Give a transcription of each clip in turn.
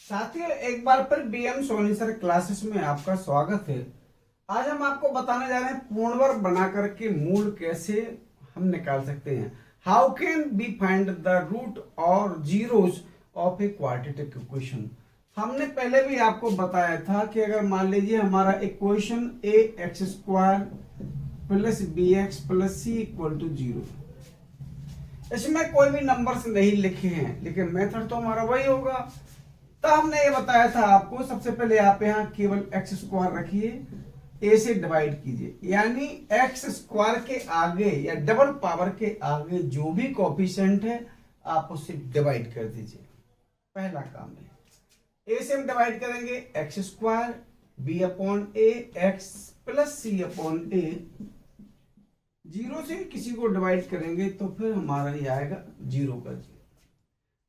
साथियों, एक बार फिर बीएम सोनी सर क्लासेस में आपका स्वागत है। आज हम आपको बताने जा रहे हैं पूर्ण वर्ग बना करके मूल कैसे हम निकाल सकते हैं। How can be find the root और zeros of a quadratic equation. हमने पहले भी आपको बताया था कि अगर मान लीजिए हमारा equation A X square plus B X plus C equal to 0, इसमें कोई भी नंबर्स नहीं लिखे हैं, लेकिन मेथड तो हमारा वही होगा। तो हमने ये बताया था आपको, सबसे पहले आप यहाँ केवल एक्स स्क्वायर रखिए, ए से डिवाइड कीजिए, यानी एक्स स्क्वायर के आगे या डबल पावर के आगे जो भी कोफिशिएंट है आप उससे डिवाइड कर दीजिए। पहला काम है, ए से हम डिवाइड करेंगे एक्स स्क्वायर, बी अपॉन ए एक्स प्लस सी अपॉन ए, जीरो से किसी को डिवाइड करेंगे तो फिर हमारा ये आएगा जीरो का जीरो।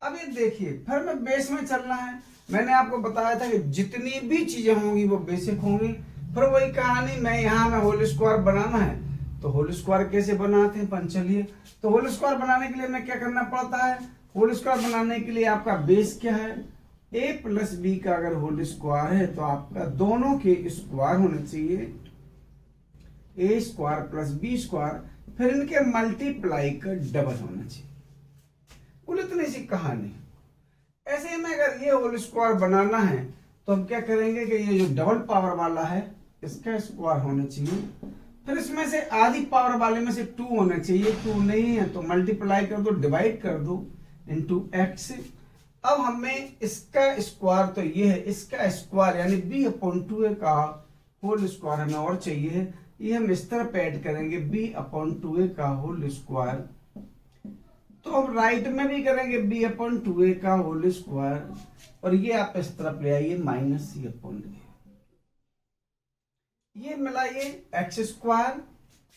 अब ये देखिए, फिर में बेस में चलना है। मैंने आपको बताया था कि जितनी भी चीजें होंगी वो बेसिक होंगी। फिर वही कहानी, मैं यहाँ में होल स्क्वायर बनाना है तो होल स्क्वायर कैसे बनाते हैं अपन चलिए। तो होल स्क्वायर बनाने के लिए हमें क्या करना पड़ता है, होल स्क्वायर बनाने के लिए आपका बेस क्या है, ए प्लस बी का अगर होल स्क्वायर है तो आपका दोनों के स्क्वायर होने चाहिए, ए स्क्वायर प्लस बी स्क्वायर, फिर इनके मल्टीप्लाई का डबल होना चाहिए। कुल इतनी सी कहानी। ऐसे ही में अगर ये होल स्क्वायर बनाना है तो हम क्या करेंगे कि ये जो डबल पावर वाला है इसका स्क्वायर होना चाहिए, फिर इसमें से आधी पावर वाले में से 2 होना चाहिए। 2 नहीं है तो मल्टीप्लाई कर दो, डिवाइड कर दो इंटू एक्स। अब हमें इसका स्क्वायर तो ये है, इसका स्क्वायर यानी बी अपॉन 2 का होल स्क्वायर हमें और चाहिए, ये हम इस तरफ ऐड करेंगे बी अपॉन 2 का होल स्क्वायर। तो अब राइट में भी करेंगे बी अपॉन 2 का होल स्क्वायर, और ये आप इस तरफ ले आइए माइनस सी अपॉन ए। ये मिलाइए X square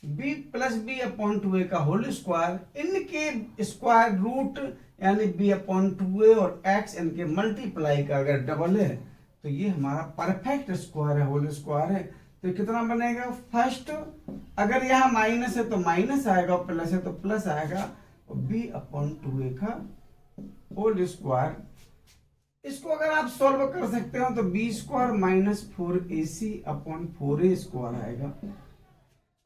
B plus B upon 2 का होल स्क्वायर, इनके स्क्वायर रूट यानी बी अपॉन 2 और एक्स इनके मल्टीप्लाई का अगर डबल है तो ये हमारा परफेक्ट स्क्वायर है, होल स्क्वायर है। तो कितना बनेगा, फर्स्ट अगर यहाँ माइनस है तो माइनस आएगा, प्लस है तो प्लस आएगा, बी अपॉन 2 का होल स्क्वायर। इसको अगर आप सॉल्व कर सकते हो तो B square minus 4ac upon 4a square आएगा।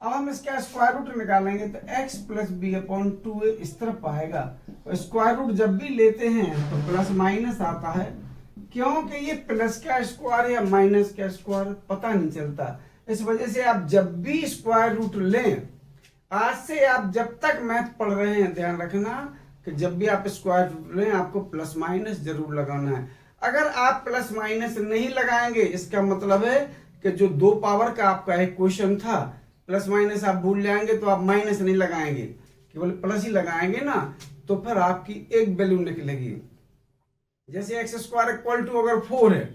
अब हम इसका स्क्वायर रूट निकालेंगे तो x plus B upon 2a इस तरफ आएगा। तो स्क्वायर रूट जब भी लेते हैं तो प्लस माइनस आता है, क्योंकि ये प्लस का स्क्वायर या माइनस का स्क्वायर पता नहीं चलता। इस वजह से आप जब भी स्क्वायर रूट लें, आज से आप जब तक मैथ पढ़ रहे हैं ध्यान रखना कि जब भी आप स्क्वायर रूट लें आपको प्लस माइनस जरूर लगाना है। अगर आप प्लस माइनस नहीं लगाएंगे इसका मतलब है कि जो 2 पावर का आपका एक क्वेश्चन था, प्लस माइनस आप भूल जाएंगे तो आप माइनस नहीं लगाएंगे, केवल प्लस ही लगाएंगे ना, तो फिर आपकी एक वैल्यू निकलेगी। जैसे एक्स स्क्वायर इक्वल टू अगर 4 है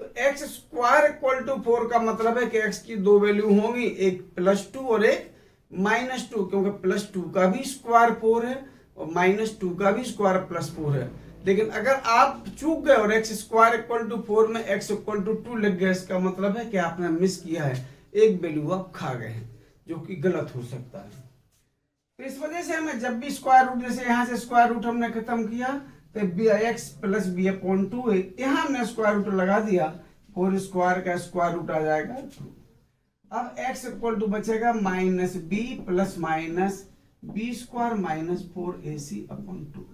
तो एक्स स्क्वायर इक्वल टू 4 का मतलब है कि एक्स की 2 वैल्यू होंगी, एक +2 और एक -2, क्योंकि +2 का भी स्क्वायर 4 है और -2 का भी स्क्वायर +4 है। लेकिन अगर आप चूक गए और एक्स स्क्वायर इक्वल टू 4 में एक्स इक्वल टू 2 लिख गए, इसका मतलब है कि आपने मिस किया है, एक वैल्यू आप खा गए हैं, जो कि गलत हो सकता है। तो इस वजह से हमें जब भी स्क्वायर रूट, जैसे यहाँ से स्क्वायर रूट हमने खत्म किया तो B X plus B upon 2 है, यहाँ हमने स्क्वायर रूट लगा दिया, 4 स्क्वायर का स्क्वायर रूट आ जाएगा 2। अब x इक्वल टू बचेगा minus B plus minus B square minus 4ac upon 2।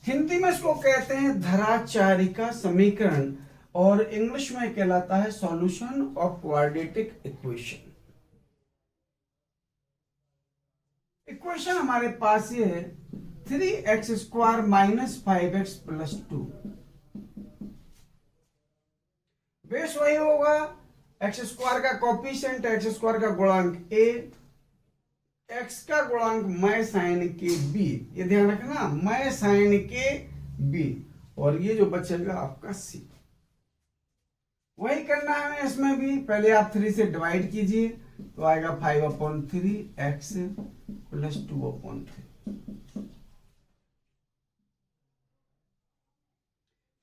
Hindi में इसको कहते हैं धराचारी का समीकरण, और इंग्लिश में कहलाता है solution of quadratic equation. Equation हमारे पास ये है 3x square minus 5x plus 2। Base वही होगा, एक्स स्क्वायर का कोफिशिएंट, एक्स स्क्वायर का गुणांक a, एक्स का गुणांक मैं साइन के b, ये ध्यान रखना, मैं साइन के b, और ये जो बचेगा आपका c। वही करना है हमें इसमें भी। पहले आप 3 से डिवाइड कीजिए तो आएगा 5 अपॉन 3 एक्स प्लस 2 अपॉन 3।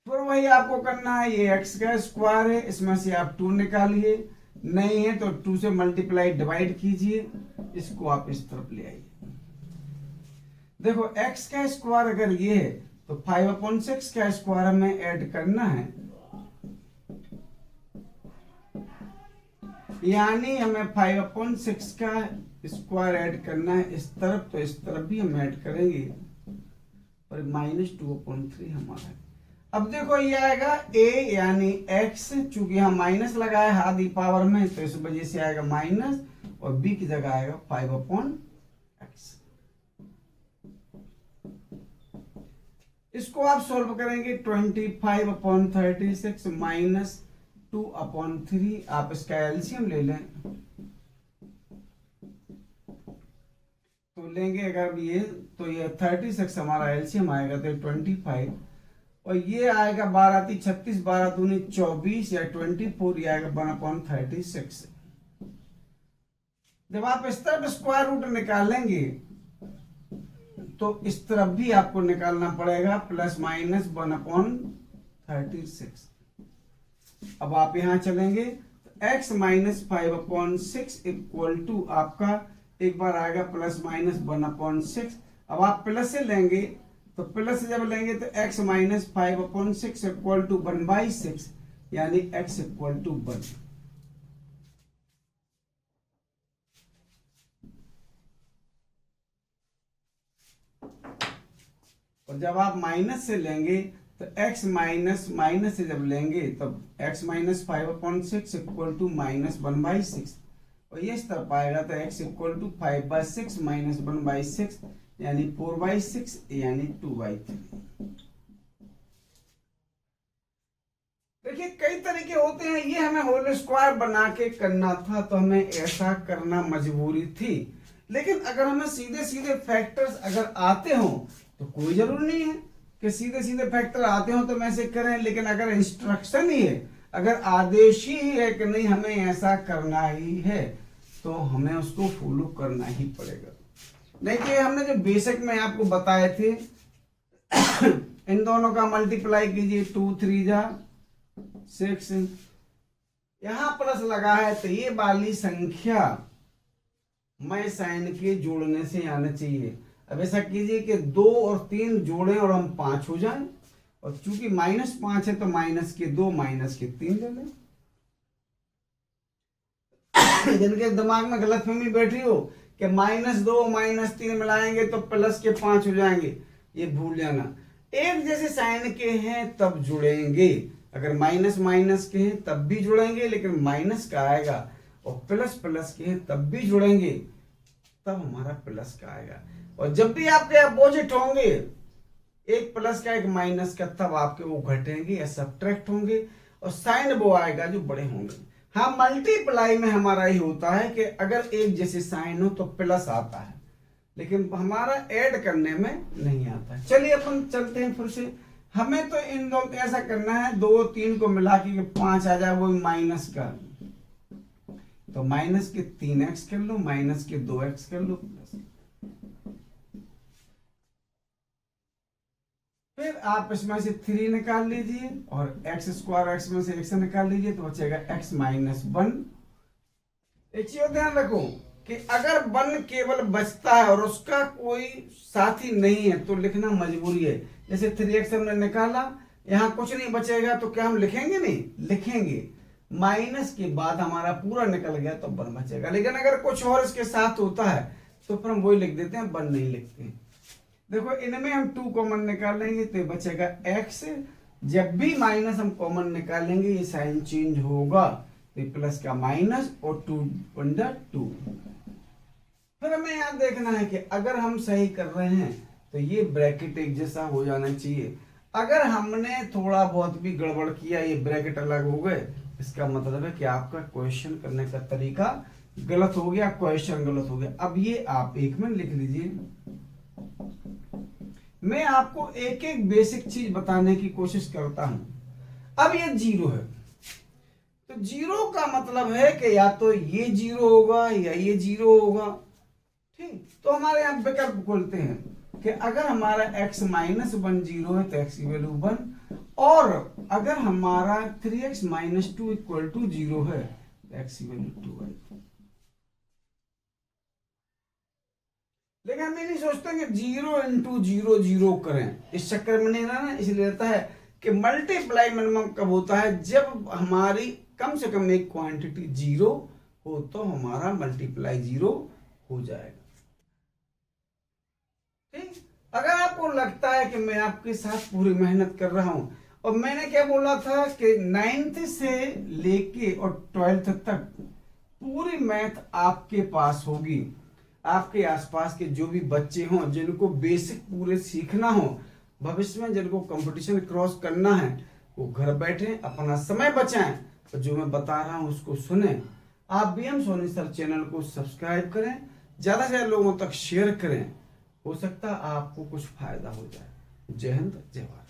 फिर वही आपको करना है, ये x का स्क्वायर है, इसमें से आप 2 निकालिए, नहीं है तो 2 से मल्टीप्लाई डिवाइड कीजिए, इसको आप इस तरफ ले आइए। देखो x का स्क्वायर अगर ये है तो 5/6 का स्क्वायर हमें ऐड करना है, यानी हमें 5/6 का स्क्वायर ऐड करना है इस तरफ, तो इस तरफ भी हम ऐड करेंगे और -2/3 हमारा है। अब देखो ये आएगा a यानी x, चूंकि यहाँ माइनस लगा है आधी पावर में तो इस वजह से आएगा माइनस, और b की जगह आएगा 5/x। इसको आप सॉल्व करेंगे 25/36 -2/3, आप इसका एलसीएम ले लें तो लेंगे अगर ये, तो ये 36 हमारा एलसीएम आएगा तो 25, और ये आएगा 12 36, 12 दूनी 24 या 24, ये आएगा 1/36। जब आप इस तरफ स्क्वायर रूट निकालेंगे तो इस तरफ भी आपको निकालना पड़ेगा ±1/36। अब आप यहां चलेंगे तो x - 5/6 इक्वल टू आपका एक बार आएगा ±1/6। अब आप प्लस से लेंगे तो प्लस से जब लेंगे तो x - 5/6 इक्वल टू 1/6, यानी x इक्वल टू 1। और जब आप माइनस से लेंगे तो x माइनस से जब लेंगे तब x - 5/6 इक्वल टू -1/6, और ये इस तरफ आएगा तो x इक्वल टू 5/6 - 1/6, यानी 4/6, यानी 2/3। देखिए कई तरीके होते हैं, ये हमें होल स्क्वायर बना के करना था तो हमें ऐसा करना मजबूरी थी, लेकिन अगर हमें सीधे सीधे फैक्टर्स अगर आते हो तो कोई जरूरी नहीं है कि सीधे सीधे फैक्टर आते हो तो हम ऐसे करें, लेकिन अगर इंस्ट्रक्शन ही है, अगर आदेश ही है कि नहीं हमें ऐसा करना ही है तो हमें उसको फॉलो करना ही पड़ेगा। नहीं कि हमने जो बेसिक में आपको बताए थे इन दोनों का मल्टीप्लाई कीजिए, 2 3 जा 6, यहां प्लस लगा है तो ये वाली संख्या मैं साइन के जोड़ने से आना चाहिए। अब ऐसा कीजिए कि 2 और 3 जोड़ें और हम 5 हो जाएं, और चूंकि -5 है तो -2 -3 ले लें। जिनके दिमाग में गलतफहमी बैठी हो कि -2 -3 मिलाएंगे तो प्लस के 5 हो जाएंगे, ये भूल जाना। एक जैसे साइन के हैं तब जुड़ेंगे, अगर माइनस के हैं तब भी जुड़ेंगे, लेकिन माइनस का आएगा, और प्लस के हैं तब भी जुड़ेंगे, तब हमारा प्लस का आएगा। और जब भी आपके अपोजिट होंगे, एक प्लस का एक माइनस का, तब आपके वो घटेंगे या सब्ट्रैक्ट होंगे, और साइन वो आएगा जो बड़े होंगे। हाँ, मल्टीप्लाई में हमारा ही होता है कि अगर एक जैसे साइन हो तो प्लस आता है, लेकिन हमारा ऐड करने में नहीं आता है। चलिए अपन चलते हैं फिर से। हमें तो इन दो ऐसा करना है, 2 3 को मिला के 5 आ जाए, वो माइनस का, तो माइनस के 3x कर लो, माइनस के 2x कर लो, प्लस। फिर आप इसमें से 3 निकाल लीजिए और x स्क्वायर x में से x निकाल लीजिए तो बचेगा x - 1। एक चीज ध्यान रखो कि अगर 1 केवल बचता है और उसका कोई साथी नहीं है तो लिखना मजबूरी है। जैसे 3x हमने निकाला, यहाँ कुछ नहीं बचेगा तो क्या हम लिखेंगे? नहीं लिखेंगे। माइनस के बाद हमारा पूरा निकल गया तो 1 बचेगा, लेकिन अगर कुछ और इसके साथ होता है तो फिर हम वही लिख देते हैं, 1 नहीं लिखते। देखो इनमें हम 2 कॉमन निकालेंगे तो बचेगा x। जब भी माइनस हम कॉमन निकालेंगे ये साइन चेंज होगा, तो प्लस का माइनस और 2/2। फिर हमें यहाँ देखना है कि अगर हम सही कर रहे हैं तो ये ब्रैकेट एक जैसा हो जाना चाहिए। अगर हमने थोड़ा बहुत भी गड़बड़ किया, ये ब्रैकेट अलग हो गए, इसका मतलब है कि आपका क्वेश्चन करने का तरीका गलत हो गया, क्वेश्चन गलत हो गया। अब ये आप एक में लिख लीजिए। मैं आपको एक एक बेसिक चीज बताने की कोशिश करता हूं। अब ये 0 है, तो 0 का मतलब है कि या तो ये 0 होगा या ये 0 होगा। ठीक, तो हमारे यहाँ विकल्प खोलते हैं कि अगर हमारा x - 1 0 है तो x की वैल्यू 1, और अगर हमारा 3x - 2 इक्वल टू 0 है तो x की वैल्यू 2 है। लेकिन हम ये नहीं सोचते कि 0 × 0 करें, इस चक्कर में नहीं रहना। इसलिए रहता है कि मल्टीप्लाई मिनिमम कब होता है, जब हमारी कम से कम एक क्वांटिटी 0 हो तो हमारा मल्टीप्लाई 0 हो जाएगा। ठीक, अगर आपको लगता है कि मैं आपके साथ पूरी मेहनत कर रहा हूं, और मैंने क्या बोला था कि 9th से लेके और 12th तक पूरी मैथ आपके पास होगी। आपके आसपास के जो भी बच्चे हों जिनको बेसिक पूरे सीखना हो, भविष्य में जिनको कंपटीशन क्रॉस करना है, वो घर बैठे अपना समय बचाएं और जो मैं बता रहा हूं उसको सुने। आप BM सोनी सर चैनल को सब्सक्राइब करें, ज़्यादा से ज़्यादा लोगों तक शेयर करें, हो सकता है आपको कुछ फायदा हो जाए। जय हिंद, जय भारत।